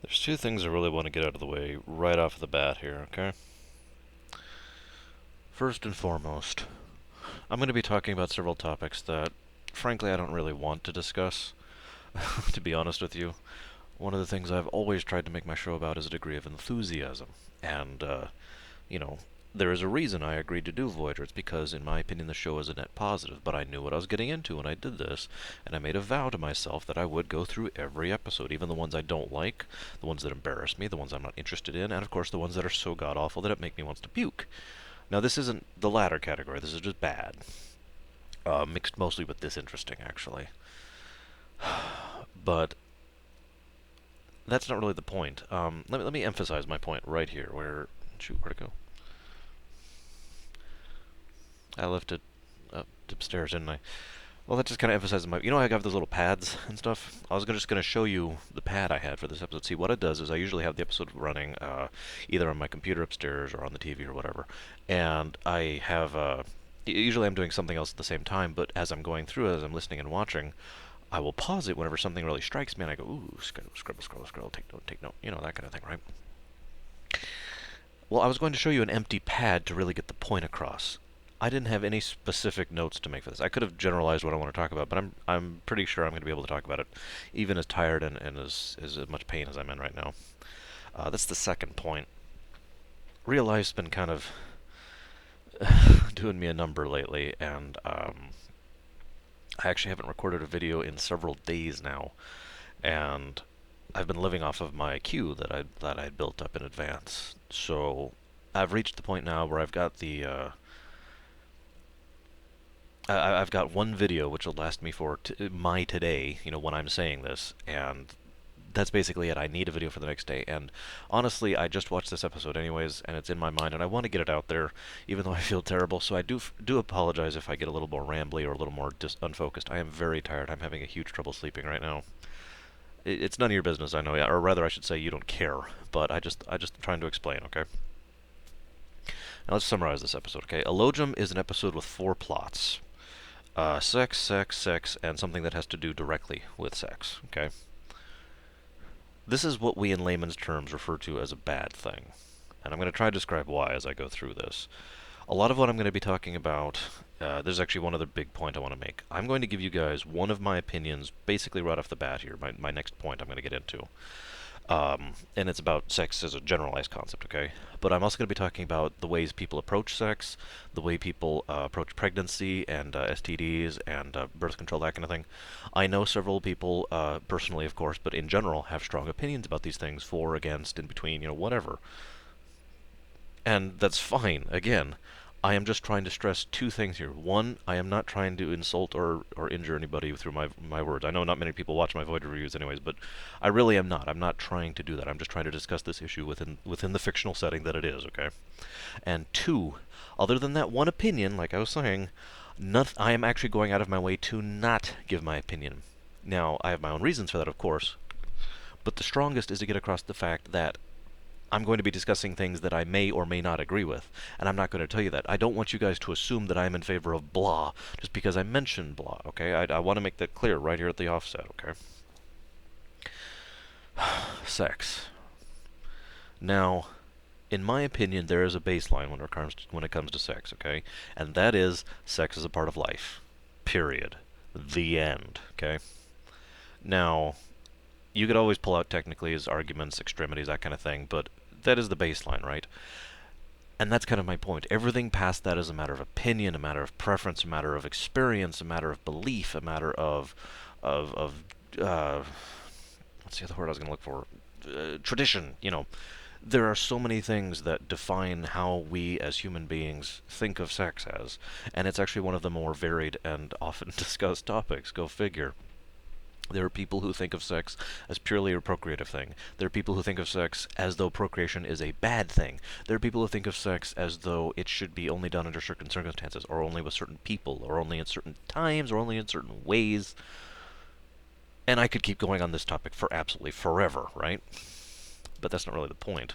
There's two things I really want to get out of the way right off the bat here, okay? First and foremost, I'm going to be talking about several topics that, frankly, I don't really want to discuss, to be honest with you. One of the things I've always tried to make my show about is a degree of enthusiasm. And, you know, there is a reason I agreed to do Voyager. It's because, in my opinion, the show is a net positive. But I knew what I was getting into when I did this, and I made a vow to myself that I would go through every episode, even the ones I don't like, the ones that embarrass me, the ones I'm not interested in, and of course the ones that are so god-awful that it make me want to puke. Now, this isn't the latter category. This is just bad. Mixed mostly with disinteresting, actually. But that's not really the point. Let me emphasize my point right here. Shoot, where'd it go? I left it upstairs, didn't I? Well, that just kind of emphasizes my. I have those little pads and stuff. I was just going to show you the pad I had for this episode. See, what it does is I usually have the episode running either on my computer upstairs or on the TV or whatever, and I have. Usually I'm doing something else at the same time, but as I'm going through it, as I'm listening and watching, I will pause it whenever something really strikes me, and I go, ooh, scroll, take note, that kind of thing, right? Well, I was going to show you an empty pad to really get the point across. I didn't have any specific notes to make for this. I could have generalized what I want to talk about, but I'm pretty sure I'm going to be able to talk about it, even as tired and as much pain as I'm in right now. That's the second point. Real life's been kind of doing me a number lately, and I actually haven't recorded a video in several days now, and I've been living off of my queue that I'd built up in advance. So I've reached the point now where I've got I've got one video which will last me for my today, when I'm saying this, and that's basically it. I need a video for the next day, and honestly, I just watched this episode anyways, and it's in my mind, and I want to get it out there, even though I feel terrible. So I do apologize if I get a little more rambly or a little more unfocused. I am very tired. I'm having a huge trouble sleeping right now. It's none of your business, I know, or rather, I should say, you don't care. But I just trying to explain, okay? Now let's summarize this episode, okay? Elogium is an episode with four plots: sex, sex, sex, and something that has to do directly with sex, okay? This is what we in layman's terms refer to as a bad thing. And I'm going to try to describe why as I go through this. A lot of what I'm going to be talking about, there's actually one other big point I want to make. I'm going to give you guys one of my opinions basically right off the bat here, my next point I'm going to get into. And it's about sex as a generalized concept, okay? But I'm also going to be talking about the ways people approach sex, the way people approach pregnancy and STDs and birth control, that kind of thing. I know several people, personally, of course, but in general, have strong opinions about these things, for, against, in between, whatever. And that's fine. Again, I am just trying to stress two things here. One, I am not trying to insult or injure anybody through my words. I know not many people watch my Voyager reviews anyways, but I really am not. I'm not trying to do that. I'm just trying to discuss this issue within the fictional setting that it is, okay? And two, other than that one opinion, like I was saying, I am actually going out of my way to not give my opinion. Now, I have my own reasons for that, of course, but the strongest is to get across the fact that I'm going to be discussing things that I may or may not agree with, and I'm not going to tell you that. I don't want you guys to assume that I'm in favor of blah just because I mentioned blah, okay? I want to make that clear right here at the offset, okay? Sex. Now, in my opinion, there is a baseline when it comes to sex, okay? And that is, sex is a part of life. Period. The end, okay? Now, you could always pull out technically as arguments, extremities, that kind of thing, but that is the baseline, right? And that's kind of my point. Everything past that is a matter of opinion, a matter of preference, a matter of experience, a matter of belief, a matter of what's the other word I was going to look for? Tradition. There are so many things that define how we as human beings think of sex as, and it's actually one of the more varied and often discussed topics. Go figure. There are people who think of sex as purely a procreative thing. There are people who think of sex as though procreation is a bad thing. There are people who think of sex as though it should be only done under certain circumstances, or only with certain people, or only at certain times, or only in certain ways. And I could keep going on this topic for absolutely forever, right? But that's not really the point.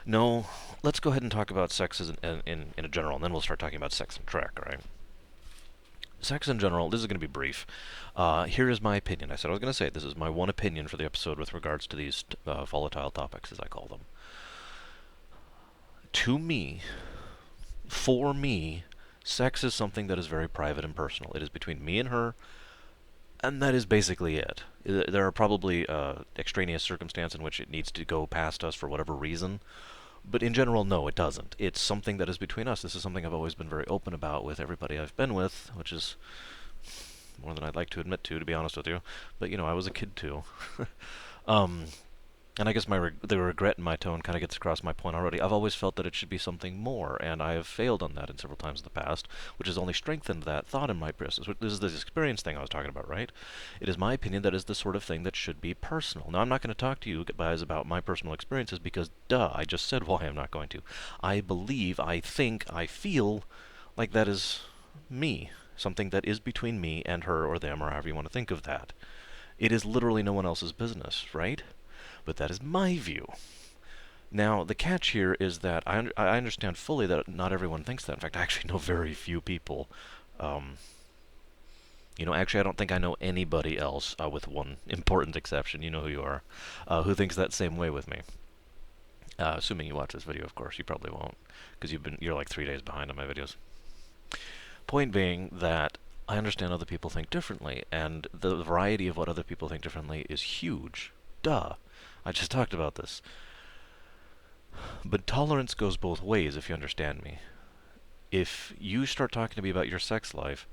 No, let's go ahead and talk about sex in a general, and then we'll start talking about sex and Trek, right? Sex in general, this is going to be brief. Here is my opinion. I said I was going to say this is my one opinion for the episode with regards to these volatile topics, as I call them. To me, for me, sex is something that is very private and personal. It is between me and her, and that is basically it. There are probably extraneous circumstances in which it needs to go past us for whatever reason, but in general, no, it doesn't. It's something that is between us. This is something I've always been very open about with everybody I've been with, which is more than I'd like to admit to be honest with you. But I was a kid too. um, and I guess the regret in my tone kind of gets across my point already. I've always felt that it should be something more, and I have failed on that in several times in the past, which has only strengthened that thought in my breast. This is this experience thing I was talking about, right? It is my opinion that is the sort of thing that should be personal. Now, I'm not going to talk to you guys about my personal experiences because, duh, I just said why I'm not going to. I believe, I think, I feel like that is me. Something that is between me and her or them, or however you want to think of that. It is literally no one else's business, right? But that is my view. Now, the catch here is that I understand fully that not everyone thinks that. In fact, I actually know very few people. Um, actually, I don't think I know anybody else, with one important exception, you know who you are, who thinks that same way with me. Assuming you watch this video, of course, you probably won't, because you're like 3 days behind on my videos. Point being that I understand other people think differently, and the variety of what other people think differently is huge. Duh. I just talked about this. But tolerance goes both ways, if you understand me. If you start talking to me about your sex life,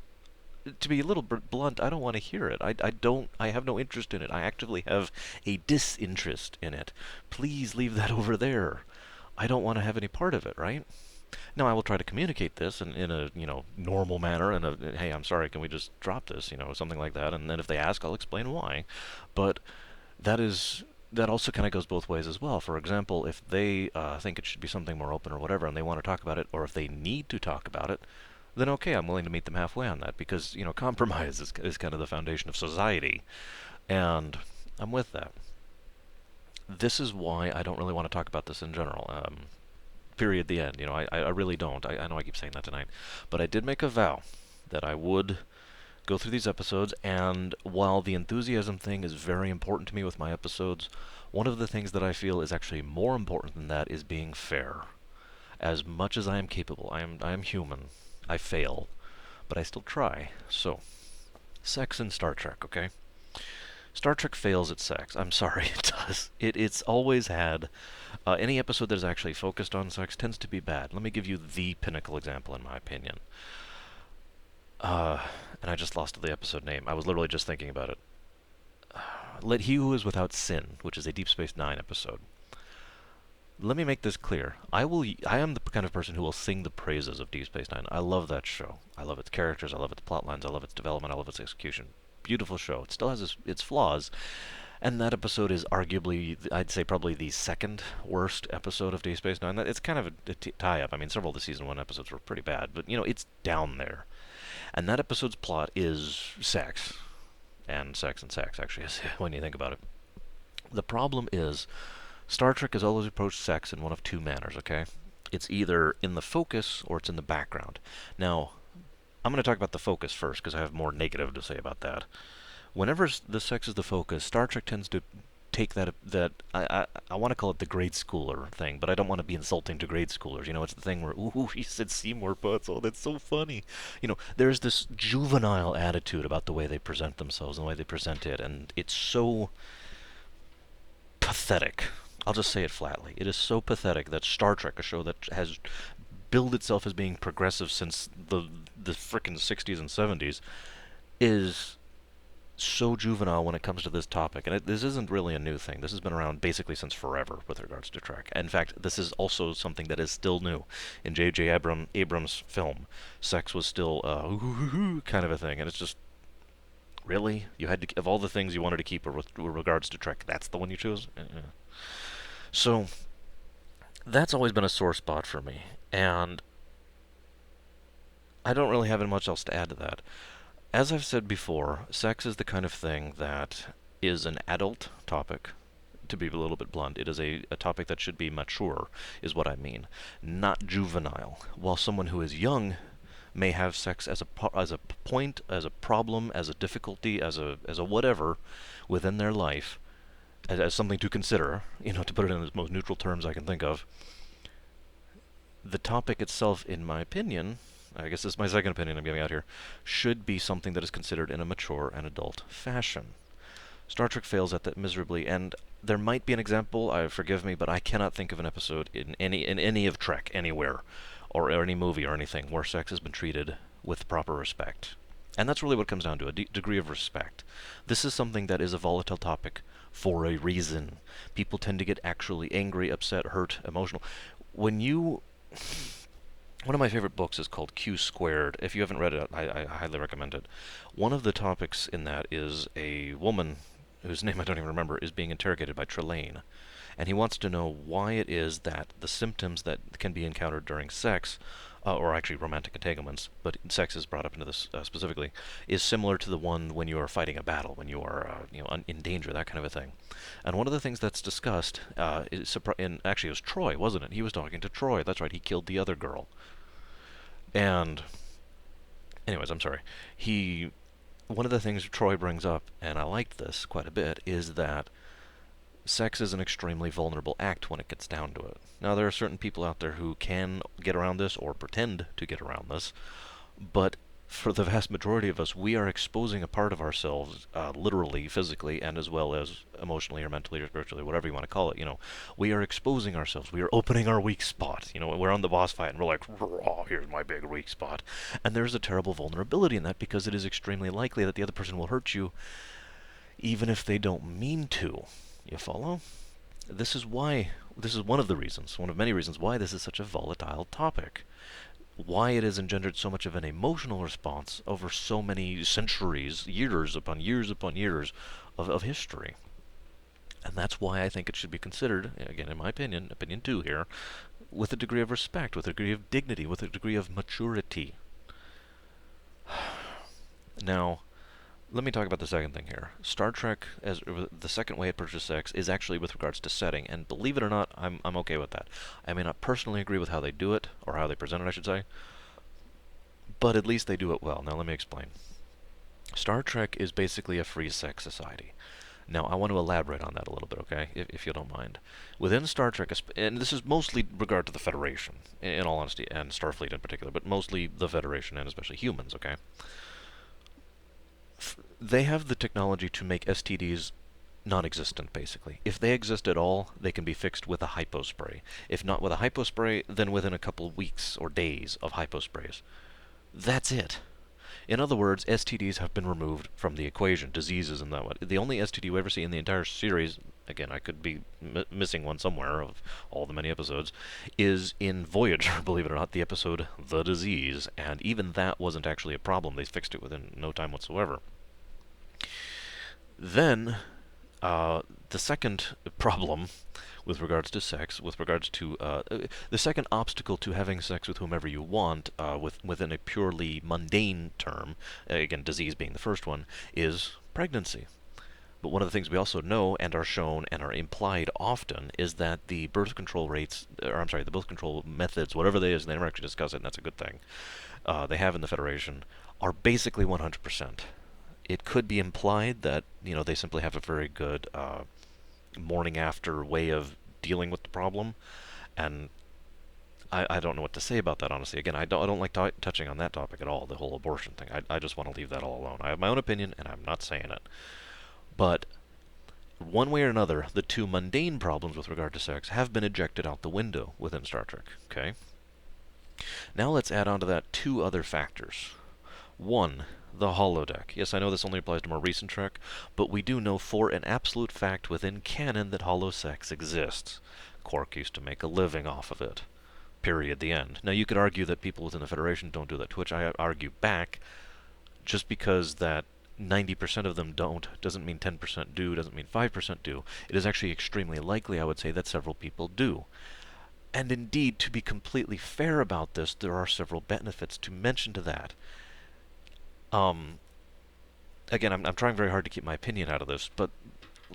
to be a little blunt, I don't want to hear it. I have no interest in it. I actively have a disinterest in it. Please leave that over there. I don't want to have any part of it, right? Now, I will try to communicate this in a, normal manner, and hey, I'm sorry, can we just drop this, something like that, and then if they ask, I'll explain why. But that also kind of goes both ways as well. For example, if they think it should be something more open or whatever, and they want to talk about it, or if they need to talk about it, then okay, I'm willing to meet them halfway on that, because, compromise is kind of the foundation of society, and I'm with that. This is why I don't really want to talk about this in general. Period, the end. I really don't. I know I keep saying that tonight. But I did make a vow that I would go through these episodes, and while the enthusiasm thing is very important to me with my episodes, one of the things that I feel is actually more important than that is being fair. As much as I am capable, I am human. I fail, but I still try. So, sex in Star Trek, okay? Star Trek fails at sex. I'm sorry, it does. It's always had. Any episode that is actually focused on sex tends to be bad. Let me give you the pinnacle example, in my opinion. And I just lost the episode name. I was literally just thinking about it. Let He Who Is Without Sin, which is a Deep Space Nine episode. Let me make this clear. I am the kind of person who will sing the praises of Deep Space Nine. I love that show. I love its characters. I love its plot lines. I love its development. I love its execution. Beautiful show. It still has its flaws. And that episode is arguably, I'd say, probably the second worst episode of Deep Space Nine. It's kind of a tie-up. I mean, several of the season 1 episodes were pretty bad, but, it's down there. And that episode's plot is sex. And sex, actually, when you think about it. The problem is, Star Trek has always approached sex in one of two manners, okay? It's either in the focus or it's in the background. Now, I'm going to talk about the focus first, because I have more negative to say about that. Whenever the sex is the focus, Star Trek tends to take that I want to call it the grade schooler thing, but I don't want to be insulting to grade schoolers. It's the thing where, ooh, he said Seymour butts. Oh, that's so funny. There's this juvenile attitude about the way they present themselves and the way they present it, and it's so pathetic. I'll just say it flatly. It is so pathetic that Star Trek, a show that has billed itself as being progressive since the frickin' 60s and 70s, is so juvenile when it comes to this topic. And this isn't really a new thing. This has been around basically since forever with regards to Trek. In fact, this is also something that is still new. In J.J. Abrams' film, sex was still kind of a thing. And it's just, really? You had to, of all the things you wanted to keep with regards to Trek, that's the one you chose? So, that's always been a sore spot for me. And I don't really have much else to add to that. As I've said before, sex is the kind of thing that is an adult topic. To be a little bit blunt, it is a topic that should be mature, is what I mean, not juvenile. While someone who is young may have sex as a point, as a problem, as a difficulty, as a whatever within their life, as something to consider, to put it in the most neutral terms I can think of. The topic itself, in my opinion, I guess this is my second opinion I'm giving out here, should be something that is considered in a mature and adult fashion. Star Trek fails at that miserably, and there might be an example. Forgive me, but I cannot think of an episode in any of Trek anywhere, or any movie or anything where sex has been treated with proper respect. And that's really what it comes down to, a degree of respect. This is something that is a volatile topic for a reason. People tend to get actually angry, upset, hurt, emotional. When you... One of my favorite books is called Q Squared. If you haven't read it, I highly recommend it. One of the topics in that is a woman, whose name I don't even remember, is being interrogated by Trelane. And he wants to know why it is that the symptoms that can be encountered during sex, or actually romantic entanglements, but sex is brought up into this specifically, is similar to the one when you are fighting a battle, when you are in danger, that kind of a thing. And one of the things that's discussed actually it was Troy, wasn't it? He was talking to Troy. That's right, he killed the other girl. And anyways, I'm sorry. One of the things Troy brings up, and I liked this quite a bit, is that sex is an extremely vulnerable act when it gets down to it. Now, there are certain people out there who can get around this or pretend to get around this, but for the vast majority of us, we are exposing a part of ourselves, literally, physically, and as well as emotionally or mentally or spiritually, whatever you want to call it. We are exposing ourselves. We are opening our weak spot. We're on the boss fight, and we're like, "Oh, here's my big weak spot," and there's a terrible vulnerability in that because it is extremely likely that the other person will hurt you, even if they don't mean to. You follow? This is one of the reasons, one of many reasons why this is such a volatile topic. Why it has engendered so much of an emotional response over so many centuries, years upon years upon years of history. And that's why I think it should be considered, again, in my opinion 2 here, with a degree of respect, with a degree of dignity, with a degree of maturity. Now, let me talk about the second thing here. Star Trek, as the second way it approaches sex, is actually with regards to setting, and believe it or not, I'm okay with that. I may not personally agree with how they do it, or how they present it, I should say, but at least they do it well. Now, let me explain. Star Trek is basically a free sex society. Now, I want to elaborate on that a little bit, okay, if you don't mind. Within Star Trek, and this is mostly regard to the Federation, in all honesty, and Starfleet in particular, but mostly the Federation, and especially humans, okay? They have the technology to make STDs non-existent, basically. If they exist at all, they can be fixed with a hypospray. If not with a hypospray, then within a couple weeks or days of hyposprays. That's it. In other words, STDs have been removed from the equation. Diseases and that one. The only STD we ever see in the entire series, again, I could be missing one somewhere of all the many episodes, is in Voyager, believe it or not, the episode The Disease, and even that wasn't actually a problem. They fixed it within no time whatsoever. Then, the second problem with regards to sex, with regards to the second obstacle to having sex with whomever you want, within a purely mundane term, again, disease being the first one, is pregnancy. But one of the things we also know and are shown and are implied often is that the birth control rates, or I'm sorry, the birth control methods, whatever they is, and they never actually discuss it, and that's a good thing, they have in the Federation, are basically 100%. It could be implied that, they simply have a very good morning after way of dealing with the problem, and I don't know what to say about that, honestly. Again, I don't like touching on that topic at all, the whole abortion thing. I just want to leave that all alone. I have my own opinion, and I'm not saying it. But one way or another, the two mundane problems with regard to sex have been ejected out the window within Star Trek, okay? Now let's add on to that 2 other factors. 1, the holodeck. Yes, I know this only applies to more recent Trek, but we do know for an absolute fact within canon that holosex exists. Quark used to make a living off of it. Period. The end. Now, you could argue that people within the Federation don't do that, to which I argue back. Just because that 90% of them don't doesn't mean 10% do, doesn't mean 5% do. It is actually extremely likely, I would say, that several people do. And indeed, to be completely fair about this, there are several benefits to mention to that. Again, I'm trying very hard to keep my opinion out of this, but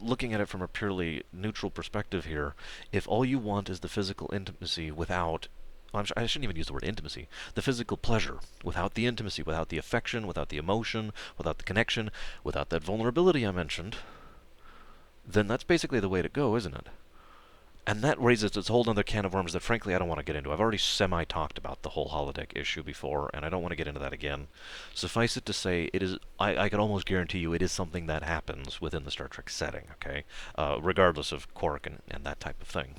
looking at it from a purely neutral perspective here, if all you want is the physical intimacy without I shouldn't even use the word intimacy. The physical pleasure. Without the intimacy, without the affection, without the emotion, without the connection, without that vulnerability I mentioned, then that's basically the way to go, isn't it? And that raises its whole other can of worms that, frankly, I don't want to get into. I've already semi-talked about the whole holodeck issue before, and I don't want to get into that again. Suffice it to say, it is. I can almost guarantee you it is something that happens within the Star Trek setting, okay? Regardless of Quark and that type of thing.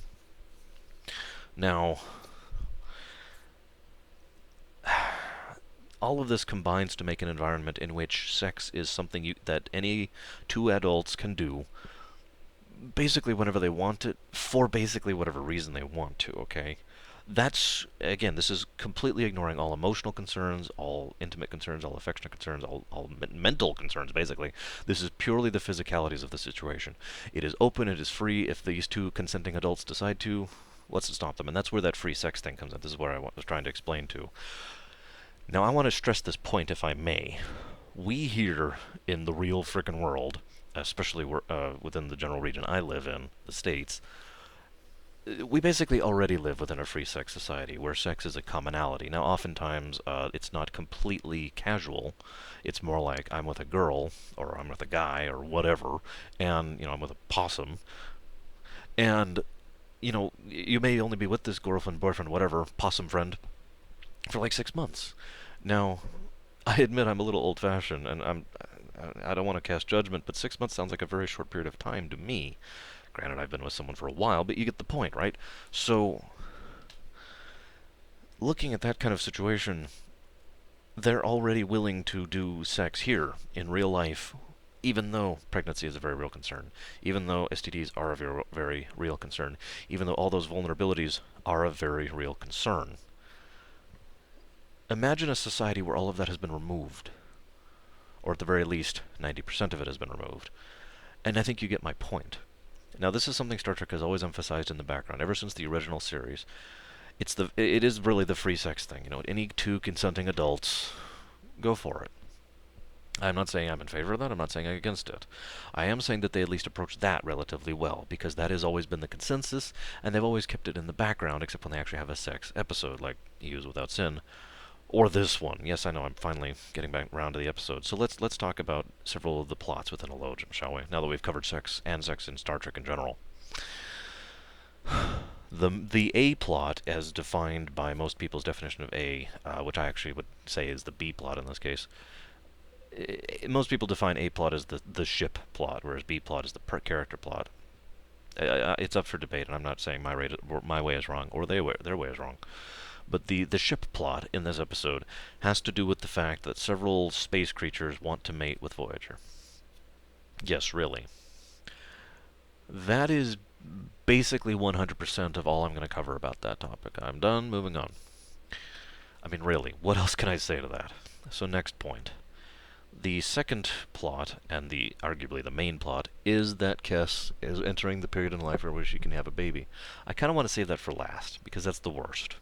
Now, all of this combines to make an environment in which sex is something that any two adults can do basically whenever they want it, for basically whatever reason they want to, okay? That's, again, this is completely ignoring all emotional concerns, all intimate concerns, all affectionate concerns, all mental concerns, basically. This is purely the physicalities of the situation. It is open, it is free. If these two consenting adults decide to, what's to stop them? And that's where that free sex thing comes in. This is where I was trying to explain to. Now, I want to stress this point, if I may. We here in the real frickin' world, especially within the general region I live in, the States, we basically already live within a free sex society where sex is a commonality. Now, oftentimes, it's not completely casual. It's more like I'm with a girl, or I'm with a guy, or whatever, and, I'm with a possum. And, you may only be with this girlfriend, boyfriend, whatever, possum friend, for like 6 months. Now, I admit I'm a little old-fashioned, and I don't want to cast judgment, but 6 months sounds like a very short period of time to me. Granted, I've been with someone for a while, but you get the point, right? So, looking at that kind of situation, they're already willing to do sex here, in real life, even though pregnancy is a very real concern, even though STDs are a very, very real concern, even though all those vulnerabilities are a very real concern. Imagine a society where all of that has been removed. Or at the very least, 90% of it has been removed. And I think you get my point. Now, this is something Star Trek has always emphasized in the background, ever since the original series. It is really the free sex thing. Any two consenting adults, go for it. I'm not saying I'm in favor of that, I'm not saying I'm against it. I am saying that they at least approach that relatively well, because that has always been the consensus, and they've always kept it in the background, except when they actually have a sex episode, like Use Without Sin. Or this one. Yes, I know, I'm finally getting back around to the episode. So let's talk about several of the plots within Elogium, shall we? Now that we've covered sex and sex in Star Trek in general. The A plot, as defined by most people's definition of A, which I actually would say is the B plot in this case, most people define A plot as the ship plot, whereas B plot is the character plot. It's up for debate, and I'm not saying my way is wrong, or their way is wrong. But the ship plot in this episode has to do with the fact that several space creatures want to mate with Voyager. Yes, really. That is basically 100% of all I'm going to cover about that topic. I'm done, moving on. I mean, really, what else can I say to that? So next point. The second plot, and arguably the main plot, is that Kes is entering the period in life where she can have a baby. I kind of want to save that for last, because that's the worst.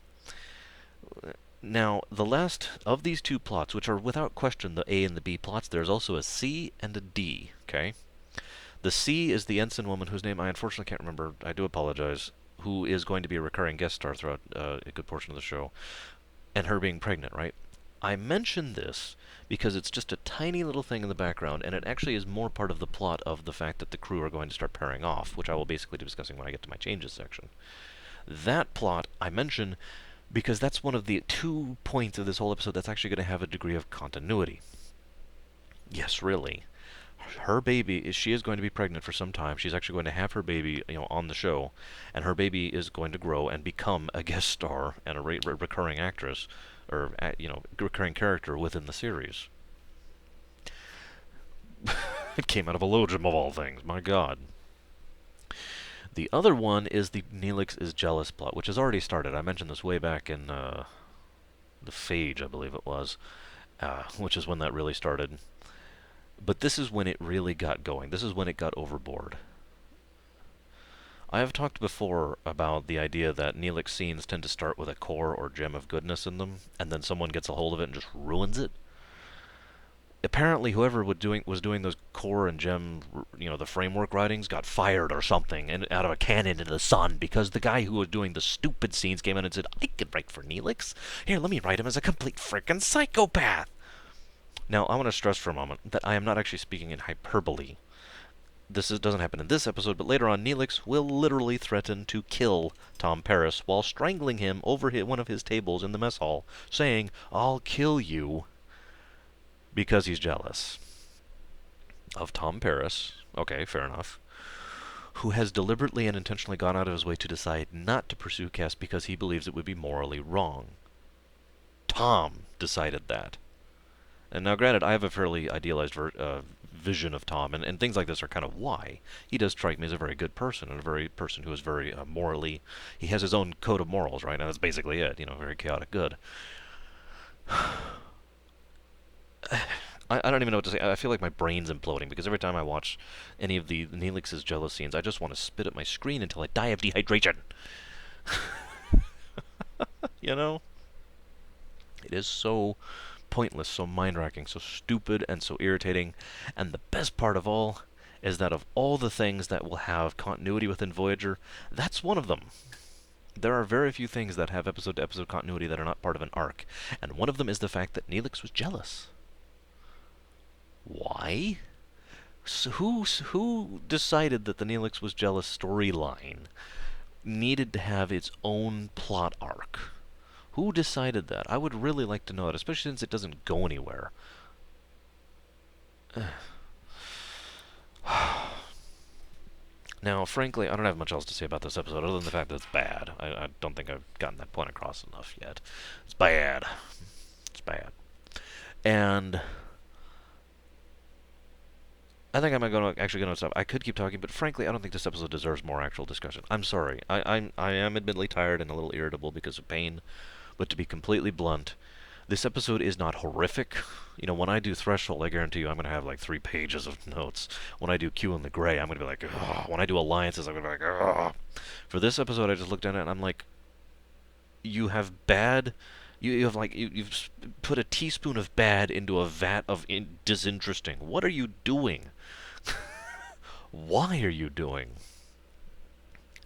Now, the last of these two plots, which are without question the A and the B plots, there's also a C and a D, okay? The C is the ensign woman whose name I unfortunately can't remember, I do apologize, who is going to be a recurring guest star throughout a good portion of the show, and her being pregnant, right? I mention this because it's just a tiny little thing in the background, and it actually is more part of the plot of the fact that the crew are going to start pairing off, which I will basically be discussing when I get to my changes section. That plot I mention because that's one of the 2 points of this whole episode that's actually going to have a degree of continuity. Yes, really. Her baby, she is going to be pregnant for some time. She's actually going to have her baby, on the show, and her baby is going to grow and become a guest star and a recurring actress, or recurring character within the series. It came out of Elogium of all things. My God. The other one is the Neelix is jealous plot, which has already started. I mentioned this way back in the Phage, I believe it was, which is when that really started. But this is when it really got going. This is when it got overboard. I have talked before about the idea that Neelix scenes tend to start with a core or gem of goodness in them, and then someone gets a hold of it and just ruins it. apparently whoever was doing those core and gem, the framework writings got fired or something, and out of a cannon into the sun because the guy who was doing the stupid scenes came in and said, "I could write for Neelix. Here, let me write him as a complete frickin' psychopath." Now, I want to stress for a moment that I am not actually speaking in hyperbole. Doesn't happen in this episode, but later on, Neelix will literally threaten to kill Tom Paris while strangling him over one of his tables in the mess hall, saying, "I'll kill you," because he's jealous of Tom Paris. Okay, fair enough. Who has deliberately and intentionally gone out of his way to decide not to pursue Cass because he believes it would be morally wrong. Tom decided that. And now, granted, I have a fairly idealized vision of Tom, and things like this are kind of why. He does strike me as a very good person, and a very person who is very morally... He has his own code of morals, right? And that's basically it, very chaotic good. I don't even know what to say. I feel like my brain's imploding, because every time I watch any of the Neelix's jealous scenes, I just want to spit at my screen until I die of dehydration. you know? It is so pointless, so mind-racking, so stupid, and so irritating. And the best part of all is that of all the things that will have continuity within Voyager, that's one of them. There are very few things that have episode-to-episode continuity that are not part of an arc, and one of them is the fact that Neelix was jealous. Why? So who decided that the Neelix was jealous storyline needed to have its own plot arc? Who decided that? I would really like to know it, especially since it doesn't go anywhere. Now, frankly, I don't have much else to say about this episode other than the fact that it's bad. I don't think I've gotten that point across enough yet. It's bad. It's bad. And I think I'm actually going to stop. I could keep talking, but frankly, I don't think this episode deserves more actual discussion. I'm sorry. I am admittedly tired and a little irritable because of pain, but to be completely blunt, this episode is not horrific. When I do Threshold, I guarantee you I'm going to have like 3 pages of notes. When I do Q and the Gray, I'm going to be like, ugh. When I do Alliances, I'm going to be like, ugh. For this episode, I just looked at it and I'm like, you have bad... You've put a teaspoon of bad into a vat of disinteresting. What are you doing? Why are you doing?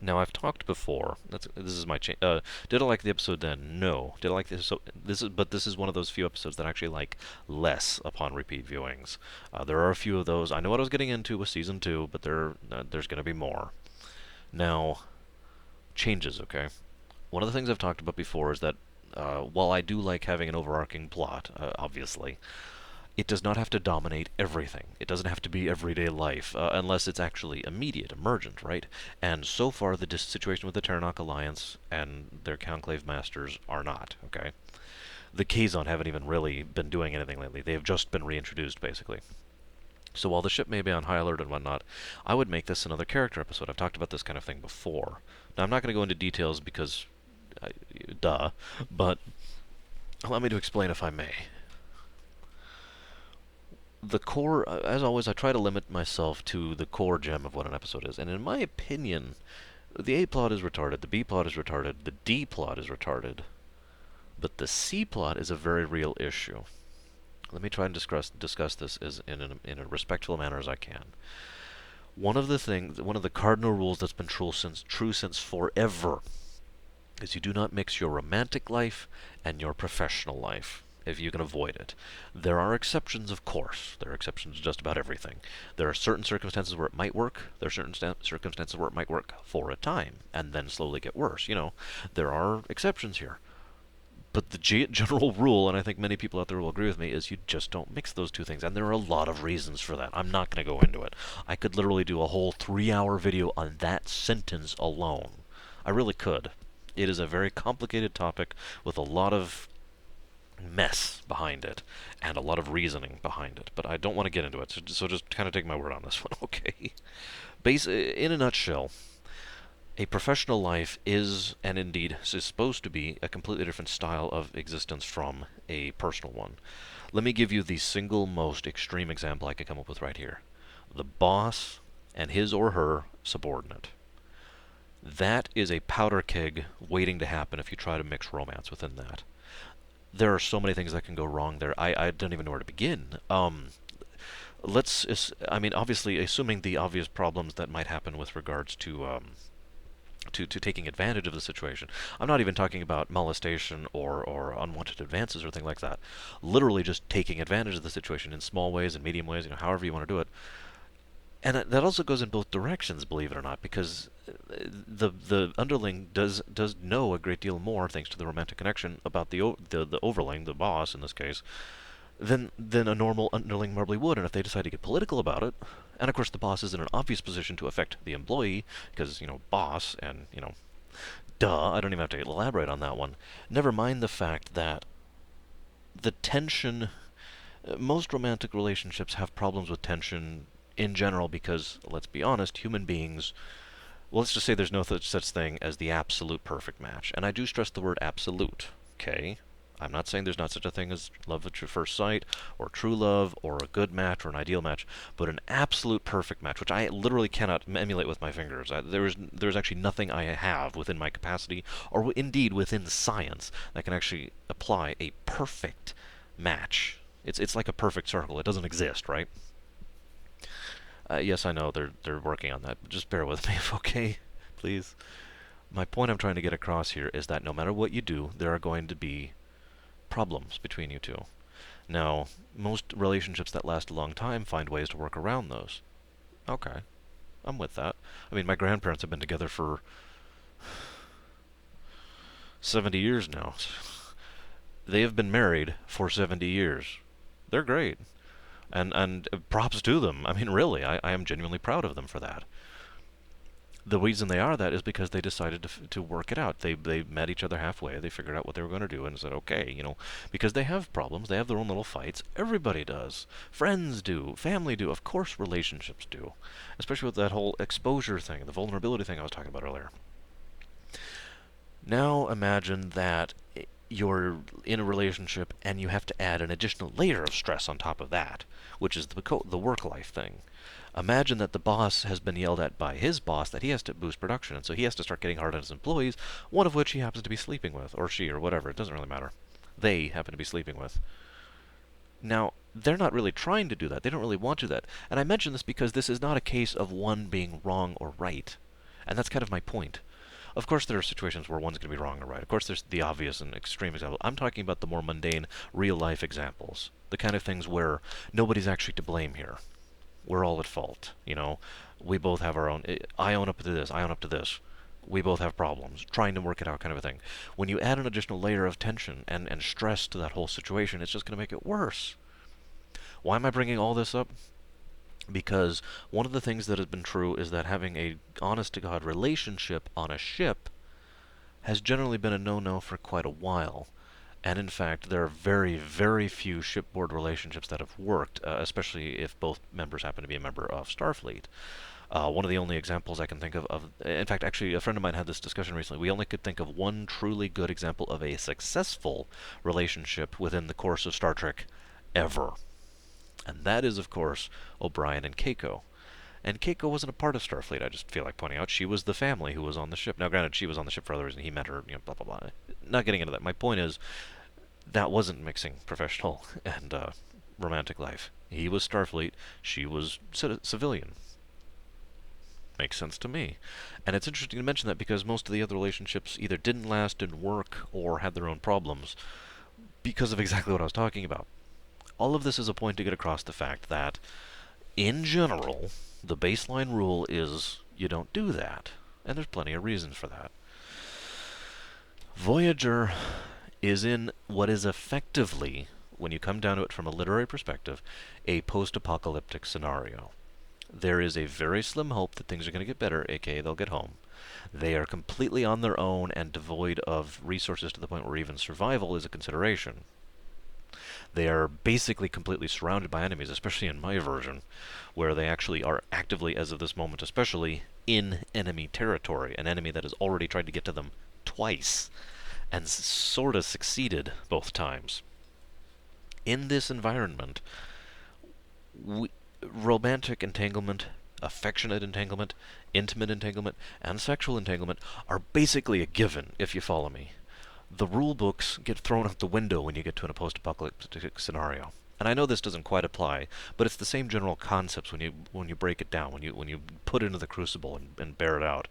Now, I've talked before. This is my did I like the episode then? No. Did I like this? So this is one of those few episodes that I actually like less upon repeat viewings. There are a few of those. I know what I was getting into with season 2, but there's going to be more. Now, changes. Okay. One of the things I've talked about before is that while I do like having an overarching plot, obviously, it does not have to dominate everything. It doesn't have to be everyday life, unless it's actually immediate, emergent, right? And so far, the situation with the Terranok Alliance and their Conclave Masters are not, okay? The Kazon haven't even really been doing anything lately. They have just been reintroduced, basically. So while the ship may be on high alert and whatnot, I would make this another character episode. I've talked about this kind of thing before. Now, I'm not going to go into details because... duh. But allow me to explain if I may. The core, as always, I try to limit myself to the core gem of what an episode is. And in my opinion, the A plot is retarded, the B plot is retarded, the D plot is retarded. But the C plot is a very real issue. Let me try and discuss this in a respectful manner as I can. One of the cardinal rules that's been true since forever is you do not mix your romantic life and your professional life, if you can avoid it. There are exceptions, of course. There are exceptions to just about everything. There are certain circumstances where it might work. There are certain circumstances where it might work for a time, and then slowly get worse. There are exceptions here. But the general rule, and I think many people out there will agree with me, is you just don't mix those two things. And there are a lot of reasons for that. I'm not going to go into it. I could literally do a whole 3-hour video on that sentence alone. I really could. It is a very complicated topic with a lot of mess behind it and a lot of reasoning behind it, but I don't want to get into it, so just kind of take my word on this one, okay? In a nutshell, a professional life is, and indeed is supposed to be, a completely different style of existence from a personal one. Let me give you the single most extreme example I can come up with right here. The boss and his or her subordinate. That is a powder keg waiting to happen if you try to mix romance within that. there are so many things that can go wrong there. I don't even know where to begin. I mean, obviously, assuming the obvious problems that might happen with regards to taking advantage of the situation. I'm not even talking about molestation or unwanted advances or things like that. Literally just taking advantage of the situation in small ways and medium ways, however you want to do it. And that also goes in both directions, believe it or not, because the underling does know a great deal more, thanks to the romantic connection, about the overling, the boss in this case, than a normal underling probably would. And if they decide to get political about it, and of course the boss is in an obvious position to affect the employee, because boss and duh, I don't even have to elaborate on that one. Never mind the fact that the tension. Most romantic relationships have problems with tension in general because, let's be honest, human beings. Well, let's just say there's no such thing as the absolute perfect match, and I do stress the word absolute. Okay, I'm not saying there's not such a thing as love at first sight, or true love, or a good match, or an ideal match, but an absolute perfect match, which I literally cannot emulate with my fingers. There's actually nothing I have within my capacity, or indeed within science, that can actually apply a perfect match. It's like a perfect circle. It doesn't exist, right? Yes, I know they're working on that. But just bear with me, okay? Please. My point I'm trying to get across here is that no matter what you do, there are going to be problems between you two. Now, most relationships that last a long time find ways to work around those. Okay, I'm with that. I mean, my grandparents have been together for 70 years now. They have been married for 70 years. They're great. And props to them. I mean, really, I am genuinely proud of them for that. The reason they are that is because they decided to work it out. They met each other halfway. They figured out what they were going to do and said, okay, because they have problems. They have their own little fights. Everybody does. Friends do. Family do. Of course, relationships do. Especially with that whole exposure thing, the vulnerability thing I was talking about earlier. Now imagine that you're in a relationship and you have to add an additional layer of stress on top of that, which is the work life thing. Imagine that the boss has been yelled at by his boss that he has to boost production, and so he has to start getting hard on his employees, one of which he happens to be sleeping with, or she, or whatever. It doesn't really matter. They happen to be sleeping with. Now, they're not really trying to do that. They don't really want to do that. And I mention this because this is not a case of one being wrong or right. And that's kind of my point. Of course, there are situations where one's going to be wrong or right. Of course, there's the obvious and extreme example. I'm talking about the more mundane, real-life examples. The kind of things where nobody's actually to blame here. We're all at fault. We both have our own. I own up to this. I own up to this. We both have problems. Trying to work it out, kind of a thing. When you add an additional layer of tension and stress to that whole situation, it's just going to make it worse. Why am I bringing all this up? Because one of the things that has been true is that having a honest-to-God relationship on a ship has generally been a no-no for quite a while. And in fact, there are very, very few shipboard relationships that have worked, especially if both members happen to be a member of Starfleet. One of the only examples I can think in fact, actually, a friend of mine had this discussion recently. We only could think of one truly good example of a successful relationship within the course of Star Trek ever. And that is, of course, O'Brien and Keiko. And Keiko wasn't a part of Starfleet, I just feel like pointing out. She was the family who was on the ship. Now, granted, she was on the ship for other reasons. He met her, blah, blah, blah. Not getting into that. My point is, that wasn't mixing professional and romantic life. He was Starfleet. She was civilian. Makes sense to me. And it's interesting to mention that because most of the other relationships either didn't last, didn't work, or had their own problems because of exactly what I was talking about. All of this is a point to get across the fact that, in general, the baseline rule is you don't do that. And there's plenty of reasons for that. Voyager is in what is effectively, when you come down to it from a literary perspective, a post-apocalyptic scenario. There is a very slim hope that things are going to get better, aka they'll get home. They are completely on their own and devoid of resources to the point where even survival is a consideration. They are basically completely surrounded by enemies, especially in my version, where they actually are actively, as of this moment especially, in enemy territory, an enemy that has already tried to get to them twice, and sort of succeeded both times. In this environment, romantic entanglement, affectionate entanglement, intimate entanglement, and sexual entanglement are basically a given, if you follow me. The rule books get thrown out the window when you get to a post-apocalyptic scenario. And I know this doesn't quite apply, but it's the same general concepts when you break it down, when you put it into the crucible and bear it out.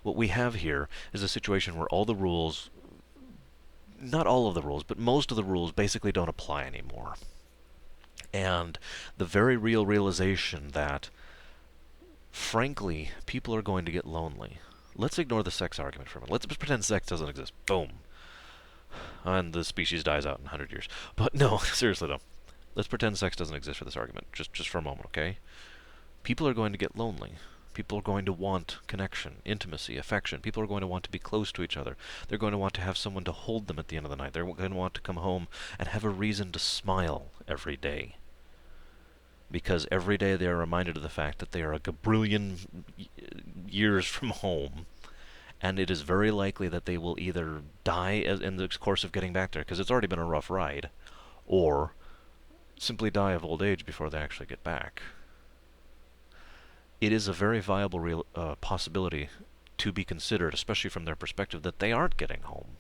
What we have here is a situation where all the rules, not all of the rules, but most of the rules basically don't apply anymore. And the very real realization that, frankly, people are going to get lonely. Let's ignore the sex argument for a minute. Let's just pretend sex doesn't exist. Boom. And the species dies out in 100 years. But no, seriously though. Let's pretend sex doesn't exist for this argument, just for a moment, okay? People are going to get lonely. People are going to want connection, intimacy, affection. People are going to want to be close to each other. They're going to want to have someone to hold them at the end of the night. They're going to want to come home and have a reason to smile every day. Because every day they are reminded of the fact that they are a gabrillion years from home, and it is very likely that they will either die in the course of getting back there, because it's already been a rough ride, or simply die of old age before they actually get back. It is a very viable possibility to be considered, especially from their perspective, that they aren't getting home.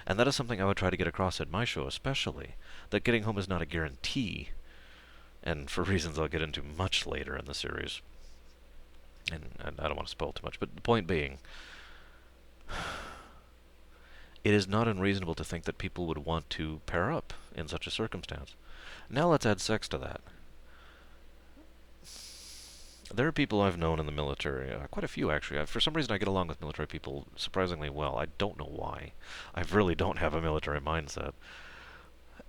And that is something I would try to get across at my show especially, that getting home is not a guarantee, and for reasons I'll get into much later in the series. And I don't want to spoil too much, but the point being, it is not unreasonable to think that people would want to pair up in such a circumstance. Now let's add sex to that. There are people I've known in the military, quite a few actually. For some reason I get along with military people surprisingly well. I don't know why. I really don't have a military mindset.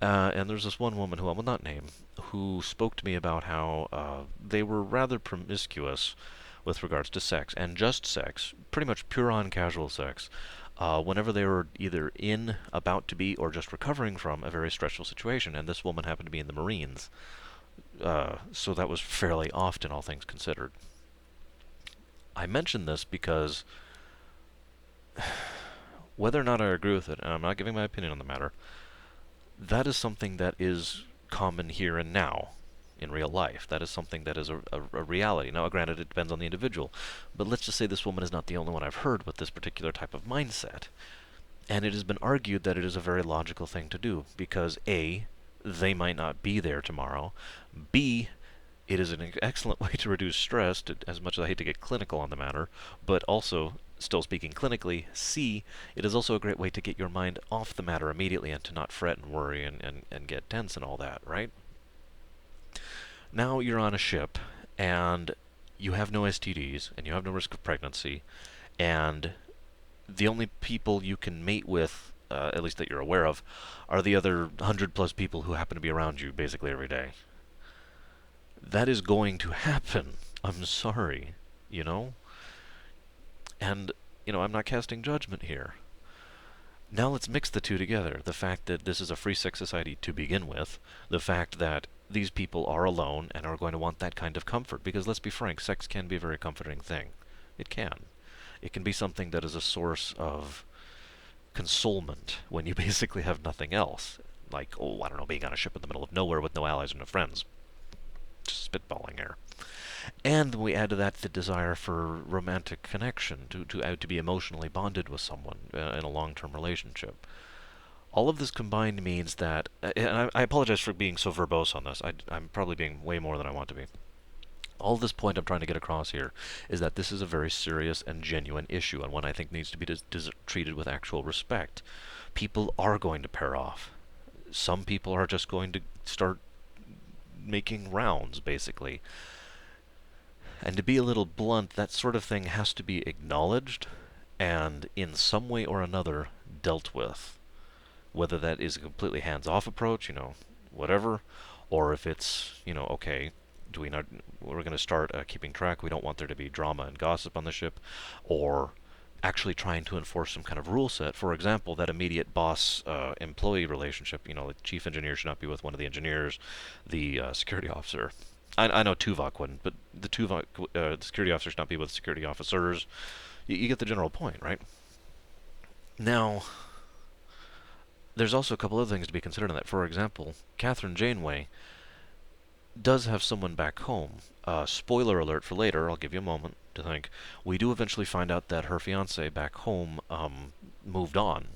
And there's this one woman who I will not name, who spoke to me about how they were rather promiscuous with regards to sex, and just sex, pretty much pure on casual sex, whenever they were either in, about to be, or just recovering from a very stressful situation. And this woman happened to be in the Marines, so that was fairly often, all things considered. I mention this because whether or not I agree with it, and I'm not giving my opinion on the matter, that is something that is common here and now in real life. That is something that is a reality. Now, granted, it depends on the individual, but let's just say this woman is not the only one I've heard with this particular type of mindset. And it has been argued that it is a very logical thing to do, because A, they might not be there tomorrow, B, it is an excellent way to reduce stress, as much as I hate to get clinical on the matter, but also, still speaking clinically, C, it is also a great way to get your mind off the matter immediately and to not fret and worry and get tense and all that, right? Now you're on a ship, and you have no STDs, and you have no risk of pregnancy, and the only people you can mate with, at least that you're aware of, are the other 100+ people who happen to be around you basically every day. That is going to happen. I'm sorry, you know? And, I'm not casting judgment here. Now let's mix the two together. The fact that this is a free sex society to begin with, the fact that these people are alone and are going to want that kind of comfort, because let's be frank, sex can be a very comforting thing. It can. It can be something that is a source of consolement when you basically have nothing else. Like, I don't know, being on a ship in the middle of nowhere with no allies or no friends. Just spitballing here. And we add to that the desire for romantic connection, to be emotionally bonded with someone in a long-term relationship. All of this combined means that, and I apologize for being so verbose on this, I'm probably being way more than I want to be. All this point I'm trying to get across here is that this is a very serious and genuine issue, and one I think needs to be treated with actual respect. People are going to pair off. Some people are just going to start making rounds, basically. And to be a little blunt, that sort of thing has to be acknowledged and in some way or another dealt with. Whether that is a completely hands-off approach, whatever, or if it's, okay, we're going to start keeping track, we don't want there to be drama and gossip on the ship, or actually trying to enforce some kind of rule set. For example, that immediate boss-employee relationship, the chief engineer should not be with one of the engineers, the security officer. I know Tuvok wouldn't, but the security officer should not be with security officers. You get the general point, right? Now, there's also a couple other things to be considered in that. For example, Catherine Janeway does have someone back home. Spoiler alert for later, I'll give you a moment to think. We do eventually find out that her fiancé back home moved on.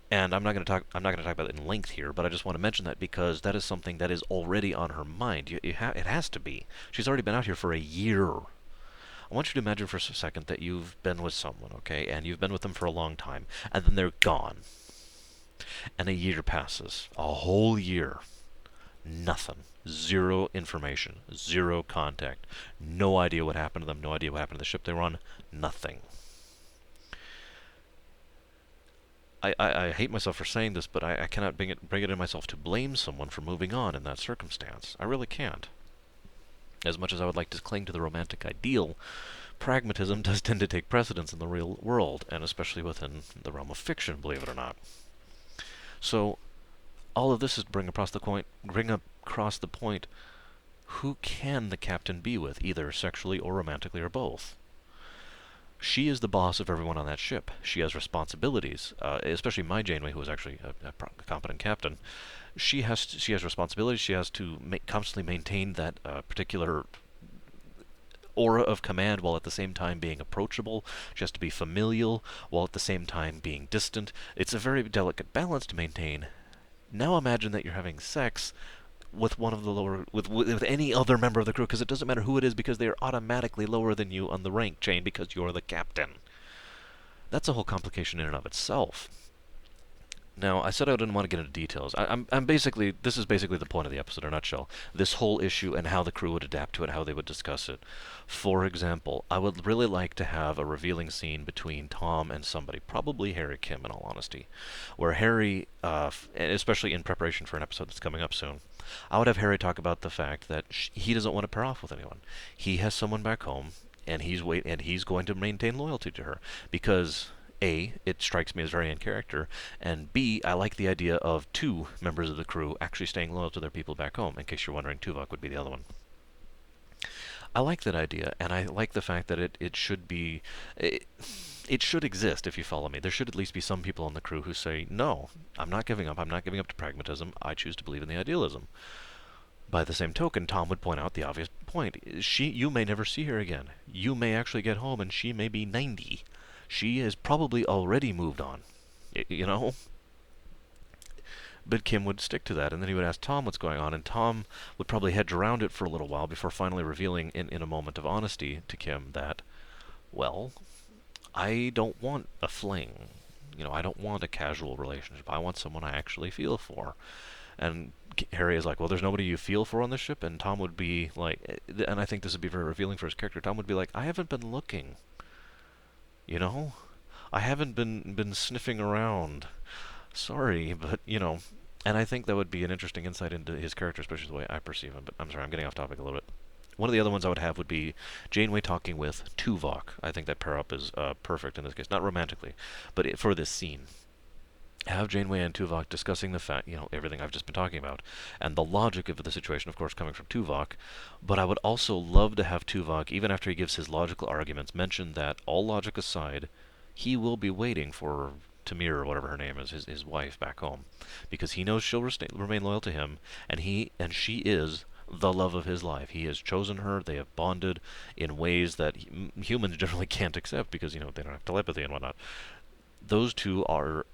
And I'm not going to talk about it in length here, but I just want to mention that because that is something that is already on her mind. It has to be. She's already been out here for a year. I want you to imagine for a second that you've been with someone, okay, and you've been with them for a long time, and then they're gone. And a year passes. A whole year. Nothing. Zero information. Zero contact. No idea what happened to them. No idea what happened to the ship they were on. Nothing. I hate myself for saying this, but I cannot bring it in myself to blame someone for moving on in that circumstance. I really can't. As much as I would like to cling to the romantic ideal, pragmatism does tend to take precedence in the real world, and especially within the realm of fiction, believe it or not. So, all of this is bring across the point, who can the captain be with, either sexually or romantically or both? She is the boss of everyone on that ship. She has responsibilities, especially my Janeway, who is actually a competent captain. She has responsibilities. She has to constantly maintain that particular aura of command while at the same time being approachable. She has to be familial while at the same time being distant. It's a very delicate balance to maintain. Now imagine that you're having sex with one of the lower with any other member of the crew, because it doesn't matter who it is, because they are automatically lower than you on the rank chain because you're the captain. That's a whole complication in and of itself. Now, I said I didn't want to get into details. I'm basically, this is basically the point of the episode in a nutshell. This whole issue and how the crew would adapt to it, how they would discuss it. For example, I would really like to have a revealing scene between Tom and somebody, probably Harry Kim in all honesty, where Harry, especially in preparation for an episode that's coming up soon, I would have Harry talk about the fact that he doesn't want to pair off with anyone. He has someone back home, and he's going to maintain loyalty to her because A, it strikes me as very in character, and B, I like the idea of two members of the crew actually staying loyal to their people back home. In case you're wondering, Tuvok would be the other one. I like that idea, and I like the fact that it should be. It should exist, if you follow me. There should at least be some people on the crew who say, no, I'm not giving up. I'm not giving up to pragmatism. I choose to believe in the idealism. By the same token, Tom would point out the obvious point. You may never see her again. You may actually get home and she may be 90. She has probably already moved on. You know? But Kim would stick to that, and then he would ask Tom what's going on, and Tom would probably hedge around it for a little while before finally revealing in a moment of honesty to Kim that, well, I don't want a fling. I don't want a casual relationship. I want someone I actually feel for. And Harry is like, well, there's nobody you feel for on this ship? And Tom would be like, and I think this would be very revealing for his character, Tom would be like, I haven't been looking. You know? I haven't been sniffing around. Sorry, but, and I think that would be an interesting insight into his character, especially the way I perceive him. But I'm sorry, I'm getting off topic a little bit. One of the other ones I would have would be Janeway talking with Tuvok. I think that pair up is perfect in this case. Not romantically, but for this scene. Have Janeway and Tuvok discussing the fact, everything I've just been talking about, and the logic of the situation, of course, coming from Tuvok. But I would also love to have Tuvok, even after he gives his logical arguments, mention that, all logic aside, he will be waiting for Tamir, or whatever her name is, his wife back home, because he knows she'll remain loyal to him, and she is the love of his life. He has chosen her. They have bonded in ways that humans generally can't accept because they don't have telepathy and whatnot. Those two are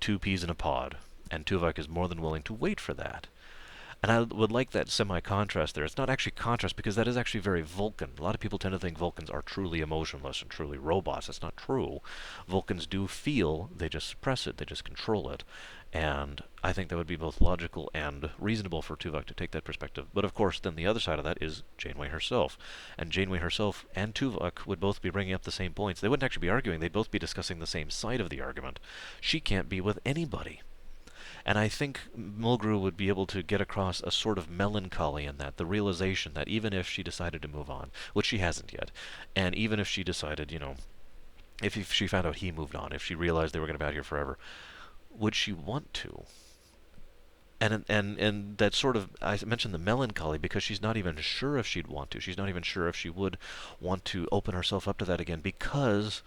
two peas in a pod, and Tuvok is more than willing to wait for that. And I would like that semi-contrast there. It's not actually contrast, because that is actually very Vulcan. A lot of people tend to think Vulcans are truly emotionless and truly robots. That's not true. Vulcans do feel, they just suppress it, they just control it. And I think that would be both logical and reasonable for Tuvok to take that perspective. But of course, then the other side of that is Janeway herself. And Janeway herself and Tuvok would both be bringing up the same points. They wouldn't actually be arguing, they'd both be discussing the same side of the argument. She can't be with anybody. And I think Mulgrew would be able to get across a sort of melancholy in that, the realization that even if she decided to move on, which she hasn't yet, and even if she decided, if she found out he moved on, if she realized they were going to be out here forever, would she want to? And that sort of, I mentioned the melancholy because she's not even sure if she'd want to. She's not even sure if she would want to open herself up to that again, because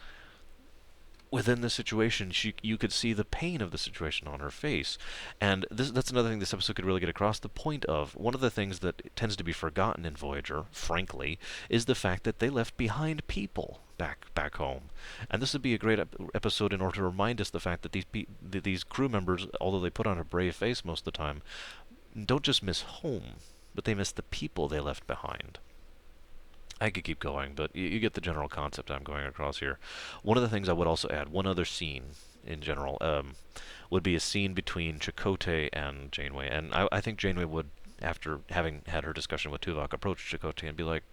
within the situation, you could see the pain of the situation on her face. And that's another thing this episode could really get across. The point of, one of the things that tends to be forgotten in Voyager, frankly, is the fact that they left behind people. back home. And this would be a great episode in order to remind us the fact that these crew members, although they put on a brave face most of the time, don't just miss home, but they miss the people they left behind. I could keep going, but you get the general concept I'm going across here. One of the things I would also add, one other scene in general, would be a scene between Chakotay and Janeway. And I think Janeway would, after having had her discussion with Tuvok, approach Chakotay and be like,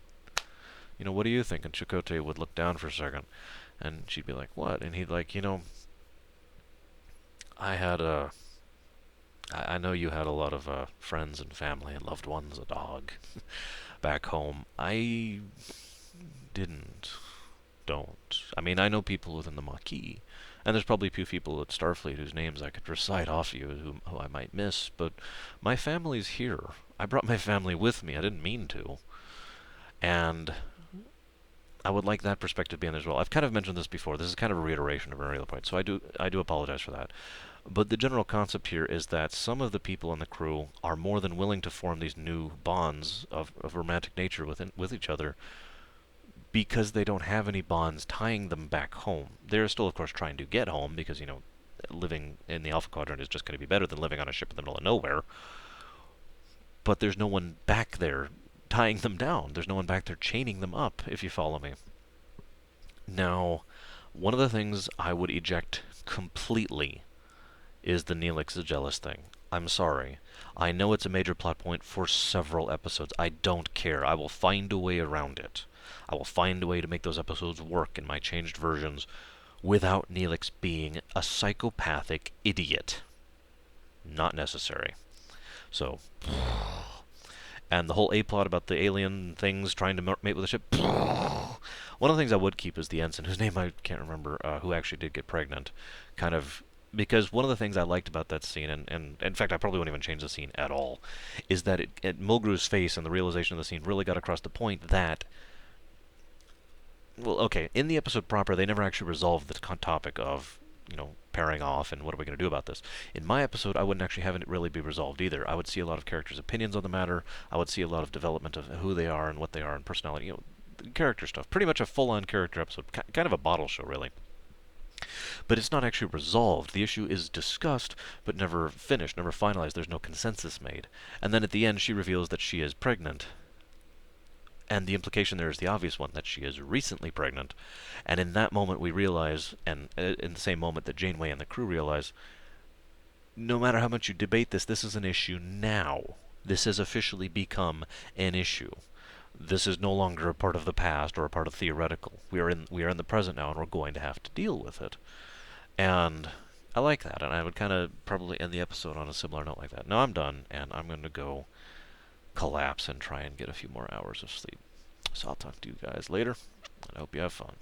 what do you think? And Chakotay would look down for a second, and she'd be like, what? And he'd like, I had a... I know you had a lot of friends and family and loved ones, a dog, back home. I didn't. Don't. I mean, I know people within the Maquis, and there's probably a few people at Starfleet whose names I could recite off you who I might miss, but my family's here. I brought my family with me. I didn't mean to. And I would like that perspective to be in as well. I've kind of mentioned this before. This is kind of a reiteration of an earlier point, so I do apologize for that. But the general concept here is that some of the people in the crew are more than willing to form these new bonds of romantic nature with each other because they don't have any bonds tying them back home. They're still, of course, trying to get home because, living in the Alpha Quadrant is just going to be better than living on a ship in the middle of nowhere. But there's no one back there tying them down. There's no one back there chaining them up, if you follow me. Now, one of the things I would eject completely is the Neelix is jealous thing. I'm sorry. I know it's a major plot point for several episodes. I don't care. I will find a way around it. I will find a way to make those episodes work in my changed versions without Neelix being a psychopathic idiot. Not necessary. So, and the whole A-plot about the alien things trying to mate with the ship. One of the things I would keep is the ensign, whose name I can't remember, who actually did get pregnant. Kind of, because one of the things I liked about that scene, and in fact I probably won't even change the scene at all, is that Mulgrew's face and the realization of the scene really got across the point that, well, okay, in the episode proper, they never actually resolved the topic of, pairing off and what are we going to do about this. In my episode, I wouldn't actually have it really be resolved either. I would see a lot of characters' opinions on the matter. I would see a lot of development of who they are and what they are and personality, character stuff. Pretty much a full-on character episode. Kind of a bottle show, really. But it's not actually resolved. The issue is discussed, but never finished, never finalized. There's no consensus made. And then at the end, she reveals that she is pregnant. And the implication there is the obvious one, that she is recently pregnant. And in that moment we realize, and in the same moment that Janeway and the crew realize, no matter how much you debate this, this is an issue now. This has officially become an issue. This is no longer a part of the past or a part of theoretical. We are in the present now, and we're going to have to deal with it. And I like that, and I would kind of probably end the episode on a similar note like that. Now I'm done, and I'm going to go collapse and try and get a few more hours of sleep. So I'll talk to you guys later, and I hope you have fun.